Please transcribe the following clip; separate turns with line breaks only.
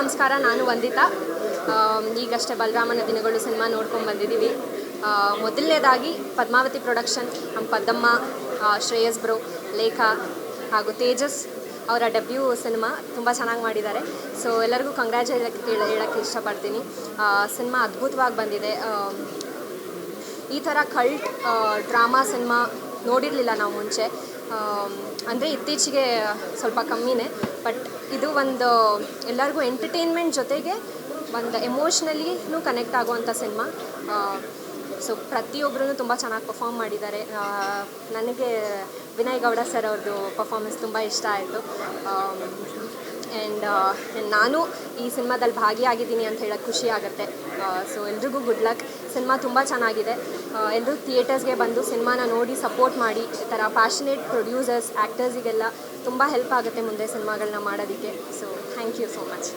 ನಮಸ್ಕಾರ. ನಾನು ವಂದಿತಾ. ಈಗಷ್ಟೇ ಬಲರಾಮನ ದಿನಗಳು ಸಿನಿಮಾ ನೋಡ್ಕೊಂಡು ಬಂದಿದ್ದೀವಿ. ಮೊದಲನೇದಾಗಿ ಪದ್ಮಾವತಿ ಪ್ರೊಡಕ್ಷನ್, ನಮ್ಮ ಪದ್ದಮ್ಮ, ಶ್ರೇಯಸ್ ಬ್ರೋ, ಲೇಖಾ ಹಾಗೂ ತೇಜಸ್ ಅವರ ಡೆಬ್ಯೂ ಸಿನಿಮಾ ತುಂಬ ಚೆನ್ನಾಗಿ ಮಾಡಿದ್ದಾರೆ. ಸೊ ಎಲ್ಲರಿಗೂ ಹೇಳೋಕ್ಕೆ ಇಷ್ಟಪಡ್ತೀನಿ. ಸಿನಿಮಾ ಅದ್ಭುತವಾಗಿ ಬಂದಿದೆ. ಈ ಥರ ಕಲ್ಟ್ ಡ್ರಾಮಾ ಸಿನಿಮಾ ನೋಡಿರಲಿಲ್ಲ ನಾವು ಮುಂಚೆ. ಅಂದರೆ ಇತ್ತೀಚೆಗೆ ಸ್ವಲ್ಪ ಕಮ್ಮಿನೇ. ಬಟ್ ಇದು ಒಂದು ಎಲ್ಲರಿಗೂ ಎಂಟರ್ಟೈನ್ಮೆಂಟ್ ಜೊತೆಗೆ ಒಂದು ಎಮೋಷ್ನಲಿನೂ ಕನೆಕ್ಟ್ ಆಗುವಂಥ ಸಿನಿಮಾ. ಸೊ ಪ್ರತಿಯೊಬ್ಬರೂ ತುಂಬ ಚೆನ್ನಾಗಿ ಪರ್ಫಾರ್ಮ್ ಮಾಡಿದ್ದಾರೆ. ನನಗೆ ವಿನಯ್ ಗೌಡ ಸರ್ ಅವ್ರದ್ದು ಪರ್ಫಾರ್ಮೆನ್ಸ್ ತುಂಬ ಇಷ್ಟ ಆಯಿತು. ಆ್ಯಂಡ್ ನಾನು ಈ ಸಿನಿಮಾದಲ್ಲಿ ಭಾಗಿಯಾಗಿದ್ದೀನಿ ಅಂತ ಹೇಳೋಕ್ಕೆ ಖುಷಿ ಆಗುತ್ತೆ. ಸೊ ಎಲ್ರಿಗೂ ಗುಡ್ ಲಕ್. ಸಿನಿಮಾ ತುಂಬ ಚೆನ್ನಾಗಿದೆ. ಎಲ್ಲರೂ ಥಿಯೇಟರ್ಸ್ಗೆ ಬಂದು ಸಿನಿಮಾನ ನೋಡಿ ಸಪೋರ್ಟ್ ಮಾಡಿ. ಈ ಥರ ಪ್ಯಾಷನೇಟ್ ಪ್ರೊಡ್ಯೂಸರ್ಸ್, ಆ್ಯಕ್ಟರ್ಸಿಗೆಲ್ಲ ತುಂಬ ಹೆಲ್ಪ್ ಆಗುತ್ತೆ ಮುಂದೆ ಸಿನಿಮಾಗಳನ್ನ ಮಾಡೋದಕ್ಕೆ. So thank you so much.